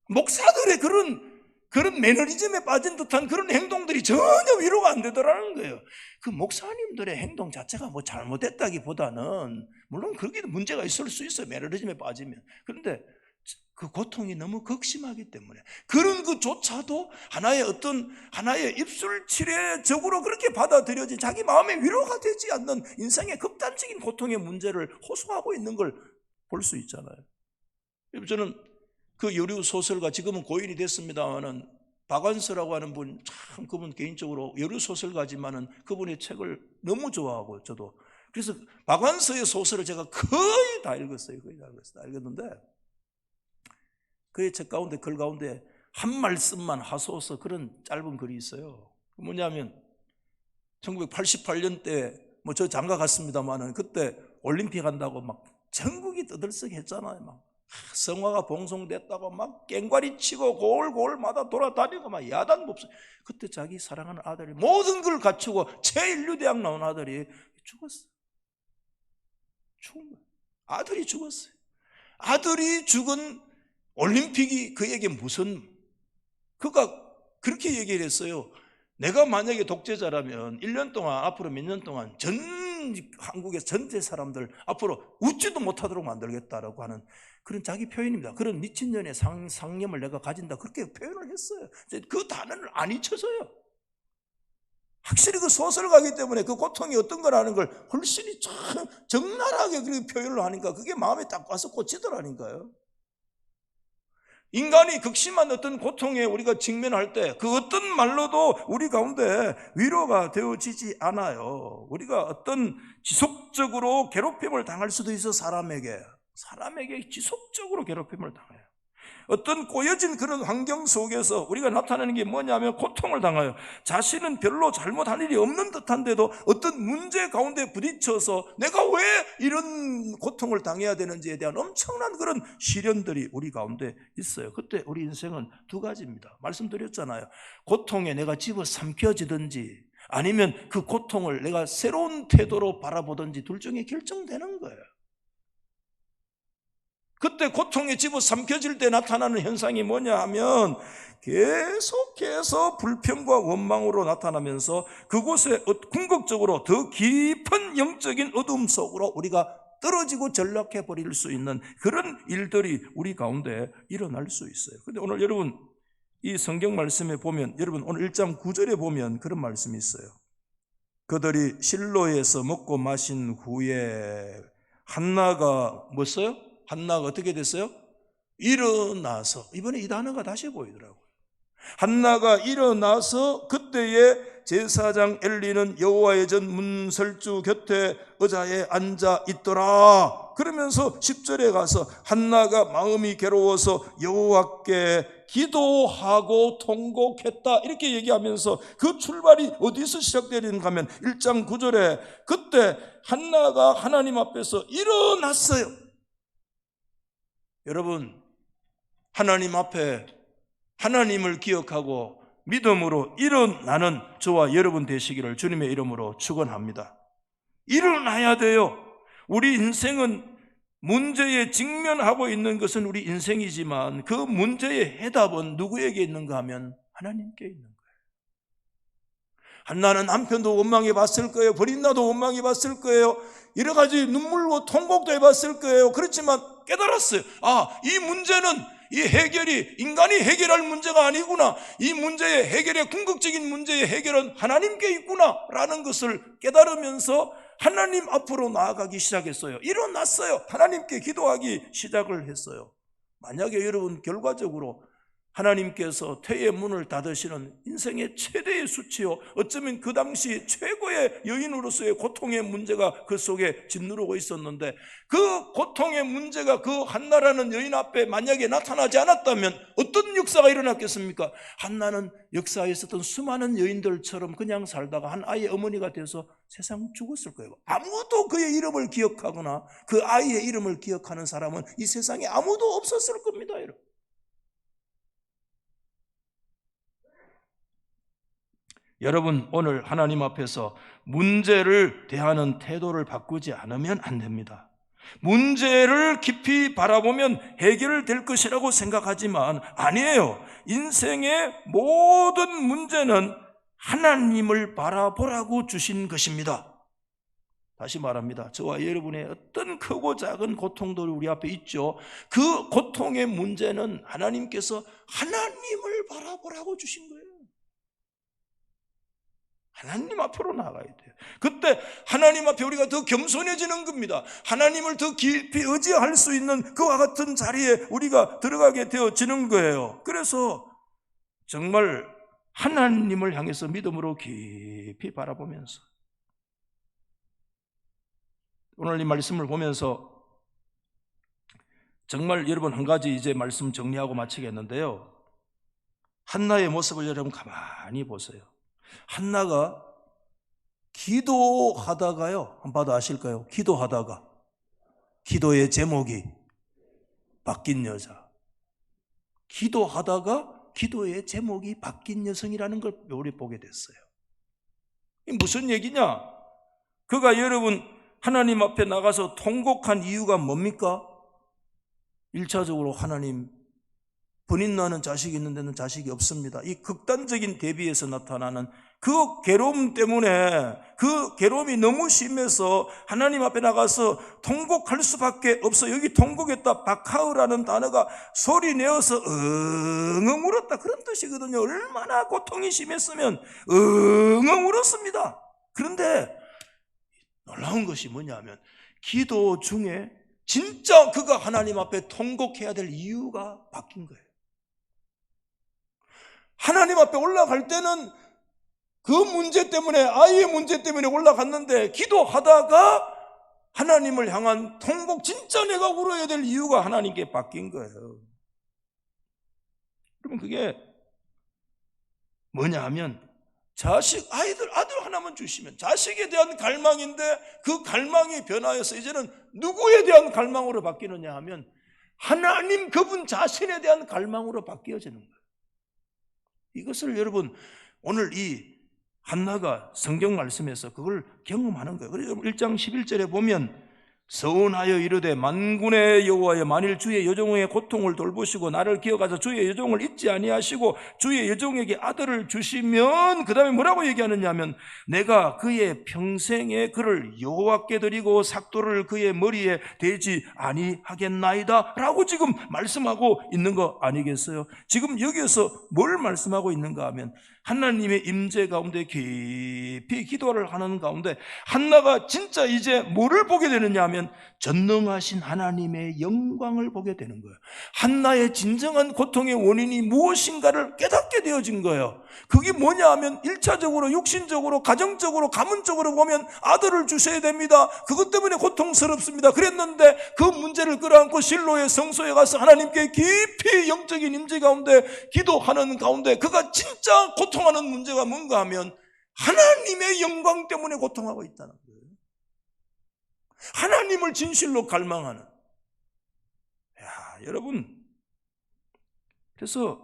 목사들의 그런 매너리즘에 빠진 듯한 그런 행동들이 전혀 위로가 안 되더라는 거예요. 그 목사님들의 행동 자체가 뭐 잘못됐다기보다는 물론 거기도 문제가 있을 수 있어요. 매너리즘에 빠지면. 그런데 그 고통이 너무 극심하기 때문에 그런 것조차도 하나의 입술 치레적으로 그렇게 받아들여진 자기 마음에 위로가 되지 않는 인생의 극단적인 고통의 문제를 호소하고 있는 걸 볼 수 있잖아요. 저는 그 여류 소설가, 지금은 고인이 됐습니다만은 박완서라고 하는 분, 참 그분 개인적으로 여류 소설가지만은 그분의 책을 너무 좋아하고 저도 그래서 박완서의 소설을 제가 거의 다 읽었어요. 다 읽었는데 그의 책 가운데 글 가운데 한 말씀만 하소서 그런 짧은 글이 있어요. 뭐냐면 1988년 때 뭐 저 장가 갔습니다만은 그때 올림픽 한다고 막 전국이 떠들썩했잖아요. 막 성화가 봉송됐다고 막 깽과리 치고 골골마다 돌아다니고 막 야단법석. 그때 자기 사랑하는 아들이 모든 걸 갖추고 제1유대학 나온 아들이 죽었어요. 죽은 거예요. 아들이 죽었어요. 아들이 죽은 올림픽이 그에게 그가 그렇게 얘기를 했어요. 내가 만약에 독재자라면 1년 동안 앞으로 몇 년 동안 전 한국의 전체 사람들 앞으로 웃지도 못하도록 만들겠다라고 하는 그런 자기 표현입니다. 그런 미친년의 상념을 내가 가진다 그렇게 표현을 했어요. 그 단어를 안 잊혀서요. 확실히 그 소설가이기 때문에 그 고통이 어떤 거라는 걸 훨씬 참 적나라하게 그렇게 표현을 하니까 그게 마음에 딱 와서 꽂히더라니까요. 인간이 극심한 어떤 고통에 우리가 직면할 때 그 어떤 말로도 우리 가운데 위로가 되어지지 않아요. 우리가 어떤 지속적으로 괴롭힘을 당할 수도 있어. 사람에게 지속적으로 괴롭힘을 당해요. 어떤 꼬여진 그런 환경 속에서 우리가 나타내는 게 뭐냐면 고통을 당해요. 자신은 별로 잘못한 일이 없는 듯한데도 어떤 문제 가운데 부딪혀서 내가 왜 이런 고통을 당해야 되는지에 대한 엄청난 그런 시련들이 우리 가운데 있어요. 그때 우리 인생은 두 가지입니다. 말씀드렸잖아요. 고통에 내가 집어삼켜지든지 아니면 그 고통을 내가 새로운 태도로 바라보든지 둘 중에 결정되는 거예요. 그때 고통에 집어삼켜질 때 나타나는 현상이 뭐냐 하면 계속해서 불평과 원망으로 나타나면서 그곳에 궁극적으로 더 깊은 영적인 어둠 속으로 우리가 떨어지고 전락해 버릴 수 있는 그런 일들이 우리 가운데 일어날 수 있어요. 그런데 오늘 여러분 이 성경 말씀에 보면 여러분 오늘 1장 9절에 보면 그런 말씀이 있어요. 그들이 실로에서 먹고 마신 후에 한나가 뭐였어요? 한나가 어떻게 됐어요? 일어나서, 이번에 이 단어가 다시 보이더라고요. 한나가 일어나서 그때에 제사장 엘리는 여호와의 전 문설주 곁에 의자에 앉아 있더라. 그러면서 10절에 가서 한나가 마음이 괴로워서 여호와께 기도하고 통곡했다 이렇게 얘기하면서 그 출발이 어디서 시작되는가 하면 1장 9절에 그때 한나가 하나님 앞에서 일어났어요. 여러분, 하나님 앞에 하나님을 기억하고 믿음으로 일어나는 저와 여러분 되시기를 주님의 이름으로 축원합니다. 일어나야 돼요. 우리 인생은 문제에 직면하고 있는 것은 우리 인생이지만 그 문제의 해답은 누구에게 있는가 하면 하나님께 있는 거예요. 한나는 남편도 원망해 봤을 거예요. 버린나도 원망해 봤을 거예요. 여러 가지 눈물로 통곡도 해봤을 거예요. 그렇지만 깨달았어요. 이 문제는 이 해결이 인간이 해결할 문제가 아니구나. 이 문제의 해결의 궁극적인 문제의 해결은 하나님께 있구나 라는 것을 깨달으면서 하나님 앞으로 나아가기 시작했어요. 일어났어요. 하나님께 기도하기 시작을 했어요. 만약에 여러분 결과적으로 하나님께서 태의 문을 닫으시는 인생의 최대의 수치요, 어쩌면 그 당시 최고의 여인으로서의 고통의 문제가 그 속에 짓누르고 있었는데 그 고통의 문제가 그 한나라는 여인 앞에 만약에 나타나지 않았다면 어떤 역사가 일어났겠습니까? 한나는 역사에 있었던 수많은 여인들처럼 그냥 살다가 한 아이의 어머니가 돼서 세상 죽었을 거예요. 아무도 그의 이름을 기억하거나 그 아이의 이름을 기억하는 사람은 이 세상에 아무도 없었을 겁니다. 여러분, 여러분, 오늘 하나님 앞에서 문제를 대하는 태도를 바꾸지 않으면 안 됩니다. 문제를 깊이 바라보면 해결될 것이라고 생각하지만 아니에요. 인생의 모든 문제는 하나님을 바라보라고 주신 것입니다. 다시 말합니다. 저와 여러분의 어떤 크고 작은 고통들이 우리 앞에 있죠. 그 고통의 문제는 하나님께서 하나님을 바라보라고 주신 거예요. 하나님 앞으로 나가야 돼요. 그때 하나님 앞에 우리가 더 겸손해지는 겁니다. 하나님을 더 깊이 의지할 수 있는 그와 같은 자리에 우리가 들어가게 되어지는 거예요. 그래서 정말 하나님을 향해서 믿음으로 깊이 바라보면서 오늘 이 말씀을 보면서 정말 여러분 한 가지 이제 말씀 정리하고 마치겠는데요. 한나의 모습을 여러분 가만히 보세요. 한나가 기도하다가요, 한번 봐도 아실까요? 기도하다가 기도의 제목이 바뀐 여자, 기도하다가 기도의 제목이 바뀐 여성이라는 걸 우리 보게 됐어요. 이게 무슨 얘기냐? 그가 여러분 하나님 앞에 나가서 통곡한 이유가 뭡니까? 1차적으로 하나님, 본인 나는 자식이 있는데는 자식이 없습니다. 이 극단적인 대비에서 나타나는 그 괴로움 때문에, 그 괴로움이 너무 심해서 하나님 앞에 나가서 통곡할 수밖에 없어. 여기 통곡했다, 바카우라는 단어가 소리 내어서 엉엉 울었다, 그런 뜻이거든요. 얼마나 고통이 심했으면 엉엉 울었습니다. 그런데 놀라운 것이 뭐냐면 기도 중에 진짜 그가 하나님 앞에 통곡해야 될 이유가 바뀐 거예요. 하나님 앞에 올라갈 때는 그 문제 때문에, 아이의 문제 때문에 올라갔는데 기도하다가 하나님을 향한 통곡, 진짜 내가 울어야 될 이유가 하나님께 바뀐 거예요. 그러면 그게 뭐냐 하면 아들 하나만 주시면 자식에 대한 갈망인데 그 갈망이 변화해서 이제는 누구에 대한 갈망으로 바뀌느냐 하면 하나님 그분 자신에 대한 갈망으로 바뀌어지는 거예요. 이것을 여러분 오늘 이 한나가 성경 말씀에서 그걸 경험하는 거예요. 그래서 1장 11절에 보면 서운하여 이르되 만군의 여호와여, 만일 주의 여종의 고통을 돌보시고 나를 기억하사 주의 여종을 잊지 아니하시고 주의 여종에게 아들을 주시면, 그 다음에 뭐라고 얘기하느냐 하면 내가 그의 평생에 그를 여호와께 드리고 삭도를 그의 머리에 대지 아니하겠나이다 라고 지금 말씀하고 있는 거 아니겠어요? 지금 여기에서 뭘 말씀하고 있는가 하면 하나님의 임재 가운데 깊이 기도를 하는 가운데 한나가 진짜 이제 뭐를 보게 되느냐 하면 전능하신 하나님의 영광을 보게 되는 거예요. 한나의 진정한 고통의 원인이 무엇인가를 깨닫게 되어진 거예요. 그게 뭐냐 하면 1차적으로 육신적으로, 가정적으로, 가문적으로 보면 아들을 주셔야 됩니다. 그것 때문에 고통스럽습니다. 그랬는데 그 문제를 끌어안고 실로의 성소에 가서 하나님께 깊이 영적인 임재 가운데 기도하는 가운데 그가 진짜 고통하는 문제가 뭔가 하면 하나님의 영광 때문에 고통하고 있다는 거예요. 하나님을 진실로 갈망하는. 여러분, 그래서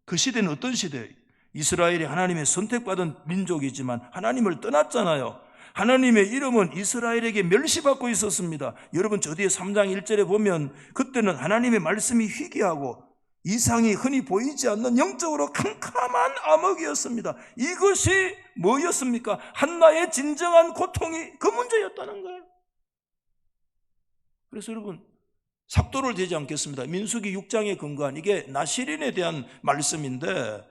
그 시대는 어떤 시대예요? 이스라엘이 하나님의 선택받은 민족이지만 하나님을 떠났잖아요. 하나님의 이름은 이스라엘에게 멸시받고 있었습니다. 여러분 저 뒤에 3장 1절에 보면 그때는 하나님의 말씀이 희귀하고 이상이 흔히 보이지 않는 영적으로 캄캄한 암흑이었습니다. 이것이 뭐였습니까? 한나의 진정한 고통이 그 문제였다는 거예요. 그래서 여러분 삭도를 대지 않겠습니다. 민수기 6장에 근거한 이게 나시린에 대한 말씀인데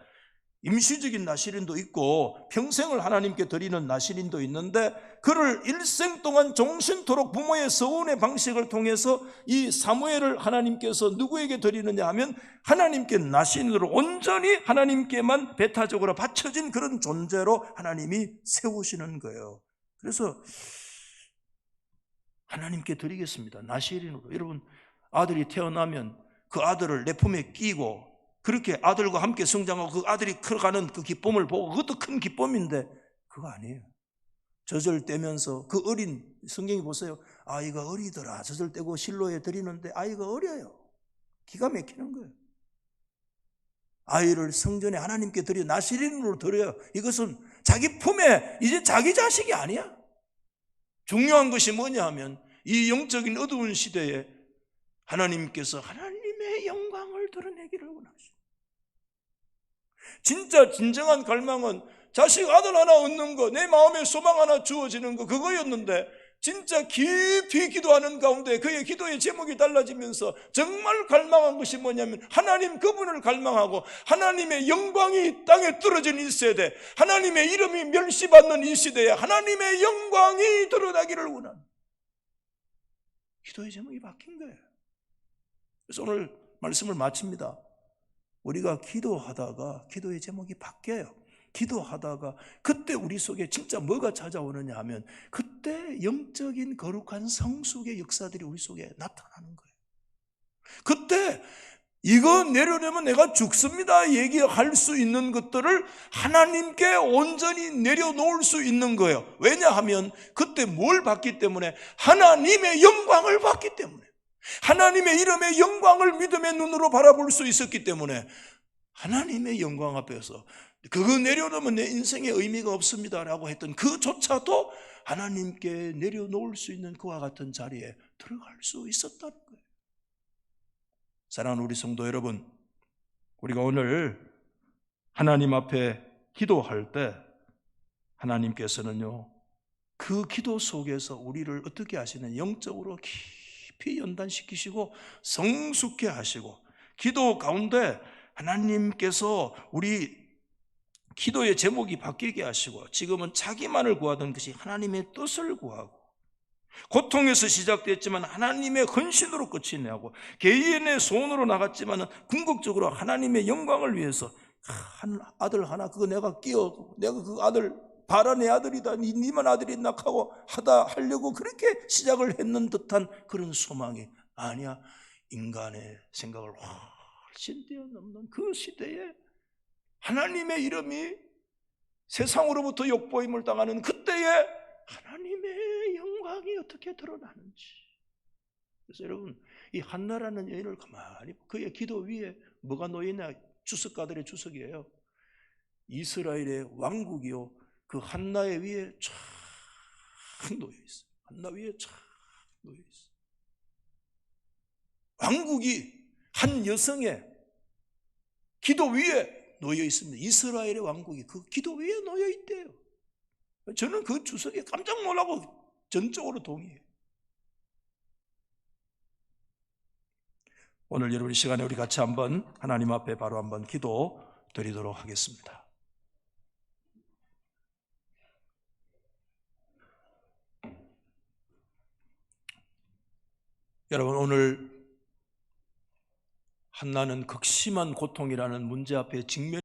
임시적인 나시린도 있고 평생을 하나님께 드리는 나시린도 있는데 그를 일생 동안 종신토록 부모의 서운의 방식을 통해서 이 사무엘을 하나님께서 누구에게 드리느냐 하면 하나님께 나시린으로 온전히 하나님께만 배타적으로 바쳐진 그런 존재로 하나님이 세우시는 거예요. 그래서 하나님께 드리겠습니다. 나시린으로. 여러분 아들이 태어나면 그 아들을 내 품에 끼고 그렇게 아들과 함께 성장하고 그 아들이 커가는 그 기쁨을 보고 그것도 큰 기쁨인데 그거 아니에요. 젖을 떼면서 그 어린, 성경이 보세요. 아이가 어리더라. 젖을 떼고 실로에 드리는데 아이가 어려요. 기가 막히는 거예요. 아이를 성전에 하나님께 드려 나시린으로 드려요. 이것은 자기 품에 이제 자기 자식이 아니야. 중요한 것이 뭐냐 하면 이 영적인 어두운 시대에 하나님께서 하나님의 영광을 드러내기를 원하시오. 진짜 진정한 갈망은 자식 아들 하나 얻는 거, 내 마음에 소망 하나 주어지는 거, 그거였는데 진짜 깊이 기도하는 가운데 그의 기도의 제목이 달라지면서 정말 갈망한 것이 뭐냐면 하나님 그분을 갈망하고 하나님의 영광이 땅에 떨어진 이 세대, 하나님의 이름이 멸시받는 이 시대에 하나님의 영광이 드러나기를 원하는 기도의 제목이 바뀐 거예요. 그래서 오늘 말씀을 마칩니다. 우리가 기도하다가 기도의 제목이 바뀌어요. 기도하다가 그때 우리 속에 진짜 뭐가 찾아오느냐 하면 그때 영적인 거룩한 성숙의 역사들이 우리 속에 나타나는 거예요. 그때 이거 내려내면 내가 죽습니다 얘기할 수 있는 것들을 하나님께 온전히 내려놓을 수 있는 거예요. 왜냐하면 그때 뭘 봤기 때문에? 하나님의 영광을 봤기 때문에, 하나님의 이름의 영광을 믿음의 눈으로 바라볼 수 있었기 때문에 하나님의 영광 앞에서 그거 내려놓으면 내 인생에 의미가 없습니다 라고 했던 그조차도 하나님께 내려놓을 수 있는 그와 같은 자리에 들어갈 수 있었다는 거예요. 사랑하는 우리 성도 여러분, 우리가 오늘 하나님 앞에 기도할 때 하나님께서는요, 그 기도 속에서 우리를 어떻게 하시는, 영적으로 깊이 연단시키시고 성숙해 하시고, 기도 가운데 하나님께서 우리 기도의 제목이 바뀌게 하시고, 지금은 자기만을 구하던 것이 하나님의 뜻을 구하고, 고통에서 시작됐지만 하나님의 헌신으로 끝이 나고, 개인의 소원으로 나갔지만 궁극적으로 하나님의 영광을 위해서 한 아들 하나, 그거 내가 내가 그 아들 봐라 내 아들이다, 니만 아들이 낙하고 하려고 그렇게 시작을 했는 듯한 그런 소망이 아니야. 인간의 생각을 훨씬 뛰어넘는 그 시대에 하나님의 이름이 세상으로부터 욕보임을 당하는 그때에 하나님의 영광이 어떻게 드러나는지. 그래서 여러분, 이 한나라는 여인을 가만히, 그의 기도 위에 뭐가 놓여있냐? 주석가들의 주석이에요. 이스라엘의 왕국이요, 그 한나의 위에 쫙 놓여있어요. 한나 위에 쫙 놓여있어요. 왕국이 한 여성의 기도 위에 놓여 있습니다. 이스라엘의 왕국이 그 기도 위에 놓여 있대요. 저는 그 주석에 깜짝 놀라고 전적으로 동의해요. 오늘 여러분 이 시간에 우리 같이 한번 하나님 앞에 바로 한번 기도 드리도록 하겠습니다. 여러분, 오늘 한나는 극심한 고통이라는 문제 앞에 직면